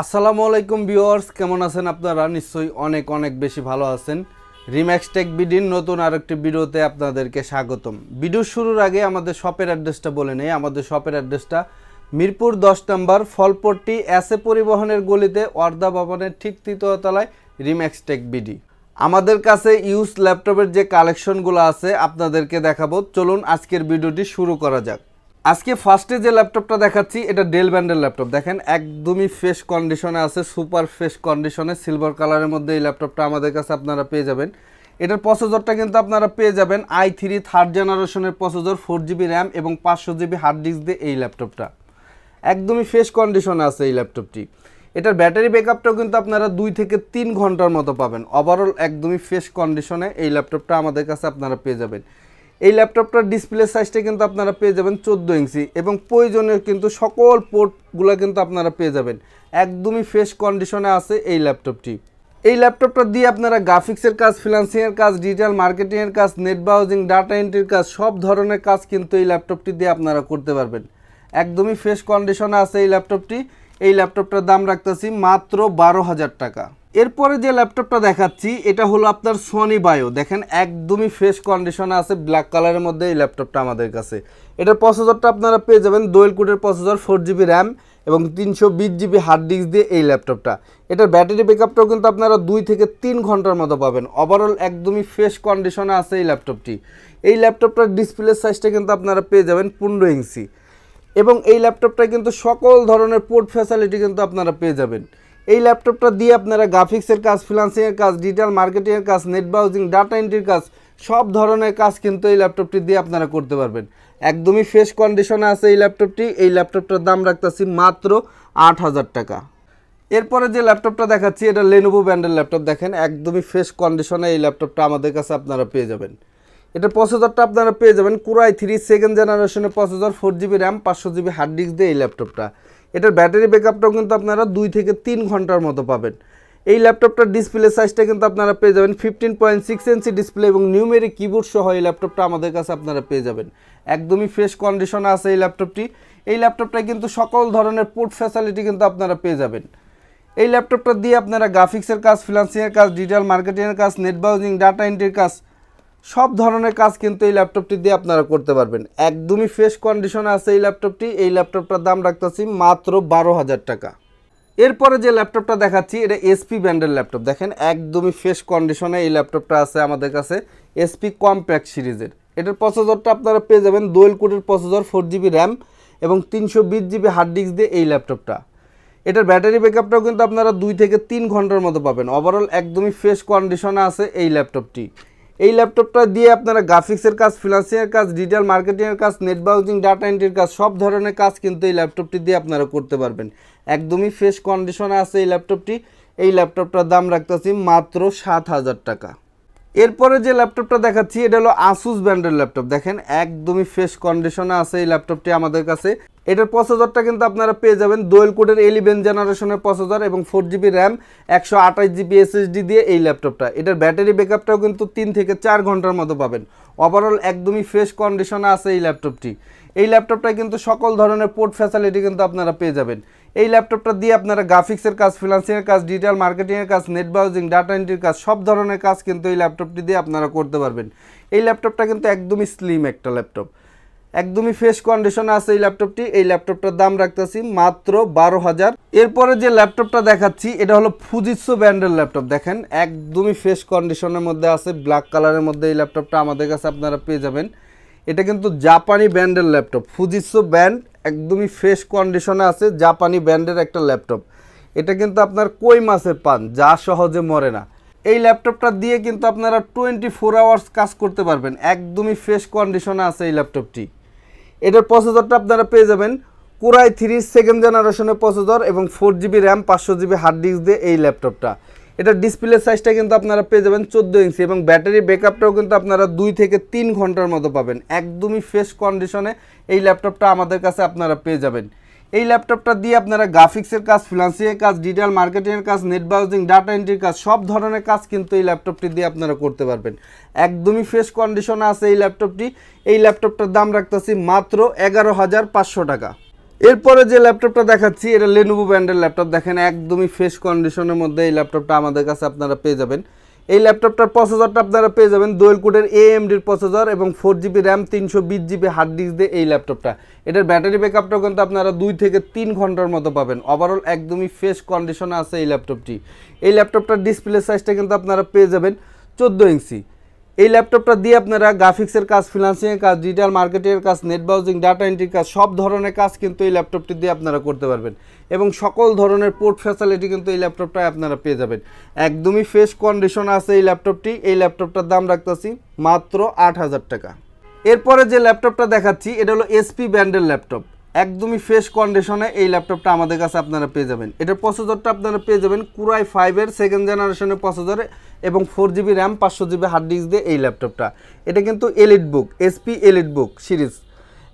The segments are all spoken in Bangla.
আসসালামু আলাইকুম ভিউয়ার্স, কেমন আছেন আপনারা? নিশ্চয়ই অনেক অনেক বেশি ভালো আছেন। রিম্যাক্স টেক বিডির নতুন আরেকটি ভিডিওতে আপনাদেরকে স্বাগতম। ভিডিও শুরুর আগে আমাদের শপের অ্যাড্রেসটা বলে নেই। আমাদের শপের অ্যাড্রেসটা মিরপুর 10 নম্বর ফলপট্টি এসএ পরিবহনের গলিতে ওয়ার্দা ভবনের ঠিক তৃতীয় তলায় রিম্যাক্স টেক বিডি। আমাদের কাছে ইউজ ল্যাপটপের যে কালেকশনগুলো আছে আপনাদেরকে দেখাবো। চলুন আজকের ভিডিওটি শুরু করা যাক। আজকে ফার্স্টে যে ল্যাপটপটা দেখাচ্ছি এটা ডেল ব্র্যান্ডের ল্যাপটপ। দেখেন একদমই ফ্রেশ কন্ডিশনে আছে, সুপার ফ্রেশ কন্ডিশনে, সিলভার কালারের মধ্যে এই ল্যাপটপটা আমাদের কাছে আপনারা পেয়ে যাবেন। এটার প্রসেসরটা কিন্তু আপনারা পেয়ে যাবেন i3 থার্ড জেনারেশনের প্রসেসর, 4GB র্যাম এবং 500GB হার্ড ডিস্ক দিয়ে এই ল্যাপটপটা একদমই ফ্রেশ কন্ডিশনে আছে এই ল্যাপটপটি। এটার ব্যাটারি ব্যাকআপটাও কিন্তু আপনারা 2 থেকে 3 ঘন্টার মতো পাবেন। ওভারঅল একদমই ফ্রেশ কন্ডিশনে এই ল্যাপটপটা আমাদের কাছে আপনারা পেয়ে যাবেন। এই ল্যাপটপটার ডিসপ্লে সাইজটা কিন্তু আপনারা পেয়ে যাবেন 14 ইঞ্চি এবং প্রয়োজনীয় কিন্তু সকল পোর্টগুলো কিন্তু আপনারা পেয়ে যাবেন। একদমই ফ্রেশ কন্ডিশনে আছে এই ল্যাপটপটি। এই ল্যাপটপটা দিয়ে আপনারা গ্রাফিক্সের কাজ, ফ্রিল্যান্সিংয়ের কাজ, ডিজিটাল মার্কেটিংয়ের কাজ, নেট ব্রাউজিং, ডাটা এন্ট্রির কাজ, সব ধরনের কাজ কিন্তু এই ল্যাপটপটি দিয়ে আপনারা করতে পারবেন। একদমই ফ্রেশ কন্ডিশনে আছে এই ল্যাপটপটি। এই ল্যাপটপটার দাম রাখতেছি মাত্র 12,000 টাকা। এরপরে যে ল্যাপটপটা দেখাচ্ছি এটা হলো আপনার সনি বায়ো। দেখেন একদমই ফ্রেশ কন্ডিশনে আছে, ব্ল্যাক কালারের মধ্যে এই ল্যাপটপটা আমাদের কাছে। এটার প্রসেসরটা আপনারা পেয়ে যাবেন ডুয়েল কোরের প্রসেসর, 4GB র্যাম এবং 320GB হার্ড ডিস্ক দিয়ে এই ল্যাপটপটা। এটার ব্যাটারি ব্যাকআপটাও কিন্তু আপনারা 2 থেকে 3 ঘন্টার মতো পাবেন। ওভারঅল একদমই ফ্রেশ কন্ডিশনে আছে এই ল্যাপটপটি। এই ল্যাপটপটার ডিসপ্লে সাইজটা কিন্তু আপনারা পেয়ে যাবেন 15 ইঞ্চি এবং এই ল্যাপটপটায় কিন্তু সকল ধরনের পোর্ট ফ্যাসিলিটি কিন্তু আপনারা পেয়ে যাবেন। এই ল্যাপটপটা দিয়ে আপনারা গ্রাফিক্সের কাজ, ফ্রিল্যান্সিংয়ের কাজ, ডিজিটাল মার্কেটিংয়ের কাজ, নেট ব্রাউজিং, ডাটা এন্ট্রির কাজ, সব ধরনের কাজ কিন্তু এই ল্যাপটপটি দিয়ে আপনারা করতে পারবেন। একদমই ফ্রেশ কন্ডিশনে আছে এই ল্যাপটপটি। এই ল্যাপটপটার দাম রাখতেছি মাত্র 8,000 টাকা। এরপরে যে ল্যাপটপটা দেখাচ্ছি এটা লেনোভো ব্র্যান্ডের ল্যাপটপ। দেখেন একদমই ফ্রেশ কন্ডিশনে এই ল্যাপটপটা আমাদের কাছে আপনারা পেয়ে যাবেন। এটার প্রসেসরটা আপনারা পেয়ে যাবেন Core i3 সেকেন্ড জেনারেশনের processor, 4GB RAM, 500GB hard disk দিয়ে এই ল্যাপটপটা। এটার ব্যাটারি ব্যাকআপটাও কিন্তু আপনারা 2 থেকে 3 ঘন্টার মতো পাবেন। এই ল্যাপটপটার ডিসপ্লে সাইজটা কিন্তু আপনারা পেয়ে যাবেন 15.6 ইঞ্চি ডিসপ্লে এবং নিউমেরিক কিবোর্ড সহ এই ল্যাপটপটা আমাদের কাছে আপনারা পেয়ে যাবেন। একদমই ফ্রেশ কন্ডিশনে আছে এই ল্যাপটপটি। এই ল্যাপটপটায় কিন্তু সকল ধরনের পোর্ট ফ্যাসিলিটি কিন্তু আপনারা পেয়ে যাবেন। এই ল্যাপটপটা দিয়ে আপনারা গ্রাফিক্সের কাজ, ফ্রিল্যান্সিংয়ের কাজ, ডিজিটাল মার্কেটিংয়ের কাজ, নেট ব্রাউজিং, ডাটা এন্ট্রির কাজ, সব ধরনের কাজ কিন্তু এই ল্যাপটপটি দিয়ে আপনারা করতে পারবেন। একদমই ফ্রেশ কন্ডিশনে আছে এই ল্যাপটপটি। এই ল্যাপটপটার দাম রাখতেছি মাত্র 12,000 টাকা। এরপরে যে ল্যাপটপটা দেখাচ্ছি এটা এসপি ব্র্যান্ডের ল্যাপটপ। দেখেন একদমই ফ্রেশ কন্ডিশনে এই ল্যাপটপটা আছে আমাদের কাছে, এসপি কম্প্যাক্ট সিরিজের। এটার প্রসেসরটা আপনারা পেয়ে যাবেন ডুয়েল কোরের প্রসেসর, 4GB র্যাম এবং 320GB হার্ড ডিস্ক দিয়ে এই ল্যাপটপটা। এটার ব্যাটারি ব্যাকআপটাও কিন্তু আপনারা 2 থেকে 3 ঘন্টার মতো পাবেন। ওভারঅল একদমই ফ্রেশ কন্ডিশনে আছে এই ল্যাপটপটি। এই ল্যাপটপটা দিয়ে আপনারা গ্রাফিক্সের কাজ, ফ্রিল্যান্সিংয়ের কাজ, ডিজিটাল মার্কেটিংয়ের কাজ, নেট ব্রাউজিং, ডাটা এন্ট্রির কাজ, সব ধরনের কাজ কিন্তু এই ল্যাপটপটি দিয়ে আপনারা করতে পারবেন। একদমই ফ্রেশ কন্ডিশনে আছে এই ল্যাপটপটি। এই ল্যাপটপটার দাম রাখতেছি মাত্র 7,000 টাকা। এরপরে যে ল্যাপটপটা দেখাচ্ছি এটা হলো আসুস ব্র্যান্ডের ল্যাপটপ। দেখেন একদমই ফ্রেশ কন্ডিশনে আছে এই ল্যাপটপটি আমাদের কাছে। এটার প্রসেসরটা কিন্তু আপনারা পেয়ে যাবেন ডুয়েল কোরের 11 জেনারেশনের প্রসেসর এবং 4GB র্যাম, 128GB SSD দিয়ে এই ল্যাপটপটা। এটার ব্যাটারি ব্যাকআপটাও কিন্তু 3 থেকে 4 ঘন্টার মতো পাবেন। ওভারঅল একদমই ফ্রেশ কন্ডিশনে আছে এই ল্যাপটপটি। এই ল্যাপটপটায় কিন্তু সকল ধরনের পোর্ট ফ্যাসিলিটি কিন্তু আপনারা পেয়ে যাবেন। এই ল্যাপটপটা দিয়ে আপনারা গ্রাফিক্সের কাজ, ফ্রিল্যান্সিংয়ের কাজ, ডিজিটাল মার্কেটিংয়ের কাজ, নেট ব্রাউজিং, ডাটা এন্ট্রির কাজ, সব ধরনের কাজ কিন্তু এই ল্যাপটপটি দিয়ে আপনারা করতে পারবেন। এই ল্যাপটপটা কিন্তু একদমই স্লিম একটা ল্যাপটপ। একদমই ফ্রেশ কন্ডিশনে আছে এই ল্যাপটপটি। এই ল্যাপটপটার দাম রাখতেছি মাত্র 12,000। এরপরে যে ল্যাপটপটা দেখাচ্ছি এটা হলো ফুজিৎসু ব্র্যান্ডের ল্যাপটপ। দেখেন একদমই ফ্রেশ কন্ডিশনের মধ্যে আছে, ব্ল্যাক কালারের মধ্যে এই ল্যাপটপটা আমাদের কাছে আপনারা পেয়ে যাবেন। এটা কিন্তু জাপানি ব্র্যান্ডের ল্যাপটপ, ফুজিৎসু ব্র্যান্ড, একদমই ফ্রেশ কন্ডিশনে আছে, জাপানি ব্র্যান্ডের একটা ল্যাপটপ। এটা কিন্তু আপনার কই মাছের পান, যা সহজে মরে না। এই ল্যাপটপটা দিয়ে কিন্তু আপনারা 24 আওয়ার্স কাজ করতে পারবেন। একদমই ফ্রেশ কন্ডিশনে আছে এই ল্যাপটপটি। এটার প্রসেসরটা আপনারা পেয়ে যাবেন Core i3 সেকেন্ড জেনারেশনের প্রসেসর এবং 4GB RAM, 500GB hard disk দিয়ে এই ল্যাপটপটা। এটার ডিসপ্লে সাইজটা কিন্তু আপনারা পেয়ে যাবেন 14 ইঞ্চি এবং ব্যাটারি ব্যাকআপটাও কিন্তু আপনারা 2 থেকে 3 ঘন্টার মতো পাবেন। একদমই ফ্রেশ কন্ডিশনে এই ল্যাপটপটা আমাদের কাছে আপনারা পেয়ে যাবেন। এই ল্যাপটপটা দিয়ে আপনারা গ্রাফিক্সের কাজ, ফ্রিল্যান্সিংয়ের কাজ, ডিজিটাল মার্কেটিংয়ের কাজ, নেট ব্রাউজিং, ডাটা এন্ট্রির কাজ, সব ধরনের কাজ কিন্তু এই ল্যাপটপটি দিয়ে আপনারা করতে পারবেন। একদমই ফ্রেশ কন্ডিশনে আছে এই ল্যাপটপটি। এই ল্যাপটপটার দাম রাখতেছি মাত্র 11,500 টাকা। এরপরে যে ল্যাপটপটা দেখাচ্ছি এটা Lenovo ব্র্যান্ডের ল্যাপটপ। দেখেন একদমই ফ্রেশ কন্ডিশনের মধ্যে এই ল্যাপটপটা আমাদের কাছে আপনারা পেয়ে যাবেন। এই ল্যাপটপটার প্রসেসরটা আপনারা পেয়ে যাবেন ডুয়েল কোডের AMD প্রসেসর এবং 4GB RAM 320GB hard disk দিয়ে এই ল্যাপটপটা। এটার ব্যাটারি ব্যাকআপটাও কিন্তু আপনারা 2 থেকে 3 ঘন্টার মতো পাবেন। ওভারঅল একদমই ফ্রেশ কন্ডিশনে আছে এই ল্যাপটপটি। এই ল্যাপটপটার ডিসপ্লে সাইজটা কিন্তু আপনারা পেয়ে যাবেন 14 ইঞ্চি। এই ল্যাপটপটা দিয়ে আপনারা গ্রাফিক্সের কাজ, ফ্রিল্যান্সিংয়ের কাজ, ডিজিটাল মার্কেটিংয়ের কাজ, নেট ব্রাউজিং, ডাটা এন্ট্রির কাজ, সব ধরনের কাজ কিন্তু এই ল্যাপটপটি দিয়ে আপনারা করতে পারবেন এবং সকল ধরনের পোর্ট ফ্যাসিলিটি কিন্তু এই ল্যাপটপটায় আপনারা পেয়ে যাবেন। একদমই ফ্রেশ কন্ডিশন আছে এই ল্যাপটপটি। এই ল্যাপটপটার দাম রাখতেছি মাত্র 8,000 টাকা। এরপরে যে ল্যাপটপটা দেখাচ্ছি এটা হলো HP ব্র্যান্ডের ল্যাপটপ। একদমই ফ্রেশ কন্ডিশনে এই ল্যাপটপটা আমাদের কাছে আপনারা পেয়ে যাবেন। এটার প্রসেসরটা আপনারা পেয়ে যাবেন Core i5-এর 2nd জেনারেশনের প্রসেসরে এবং 4GB RAM 500GB hard disk দিয়ে এই ল্যাপটপটা। এটা কিন্তু এলিটবুক, HP এলিটবুক সিরিজ।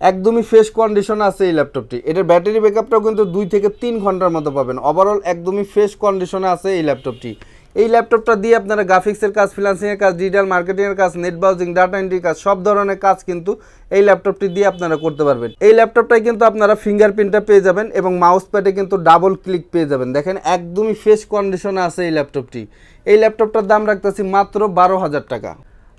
একদমই ফ্রেশ কন্ডিশনে আছে এই ল্যাপটপটি। এটার ব্যাটারি ব্যাকআপটাও কিন্তু 2 থেকে 3 ঘন্টার মতো পাবেন। ওভারঅল একদমই ফ্রেশ কন্ডিশনে আছে এই ল্যাপটপটি। এই ল্যাপটপটা দিয়ে আপনারা গ্রাফিক্সের কাজ, ফ্রিল্যান্সিংয়ের কাজ, ডিজিটাল মার্কেটিংয়ের কাজ, নেট ব্রাউজিং, ডাটা এন্ট্রির কাজ, সব ধরনের কাজ কিন্তু এই ল্যাপটপটি দিয়ে আপনারা করতে পারবেন। এই ল্যাপটপটায় কিন্তু আপনারা ফিঙ্গারপ্রিন্টটা পেয়ে যাবেন এবং মাউস প্যাডে কিন্তু ডাবল ক্লিক পেয়ে যাবেন। দেখেন একদমই ফ্রেশ কন্ডিশনে আছে এই ল্যাপটপটি। এই ল্যাপটপটার দাম রাখতেছি মাত্র 12,000 টাকা।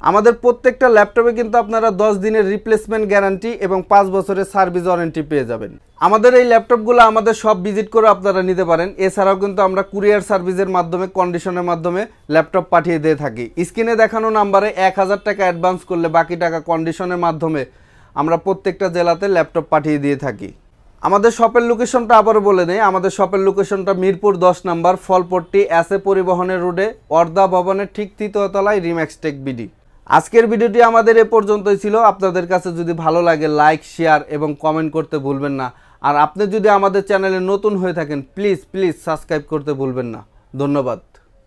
আমাদের প্রত্যেকটা ল্যাপটপে কিন্তু আপনারা 10 দিনের রিপ্লেসমেন্ট গ্যারান্টি এবং 5 বছরের সার্ভিস ওয়ারেন্টি পেয়ে যাবেন। আমাদের এই ল্যাপটপগুলো আমাদের সব ভিজিট করে আপনারা নিতে পারেন। এছাড়াও কিন্তু আমরা কুরিয়ার সার্ভিসের মাধ্যমে, কন্ডিশনের মাধ্যমে ল্যাপটপ পাঠিয়ে দিয়ে থাকি। স্ক্রিনে দেখানো নাম্বারে 1,000 টাকা অ্যাডভান্স করলে বাকি টাকা কন্ডিশনের মাধ্যমে আমরা প্রত্যেকটা জেলাতে ল্যাপটপ পাঠিয়ে দিয়ে থাকি। আমাদের শপের লোকেশনটা আবারও বলে নেই। আমাদের শপের লোকেশনটা মিরপুর 10 নম্বর ফলপট্টি এসএ পরিবহনের রোডে অর্ধা ভবনের ঠিক 3য় তলায় রিম্যাক্স টেক বিডি। আজকের ভিডিওটি আমাদের এ পর্যন্তই ছিল। আপনাদের কাছে যদি ভালো লাগে লাইক, শেয়ার এবং কমেন্ট করতে ভুলবেন না। আর আপনি যদি আমাদের চ্যানেলে নতুন হয়ে থাকেন প্লিজ সাবস্ক্রাইব করতে ভুলবেন না। ধন্যবাদ।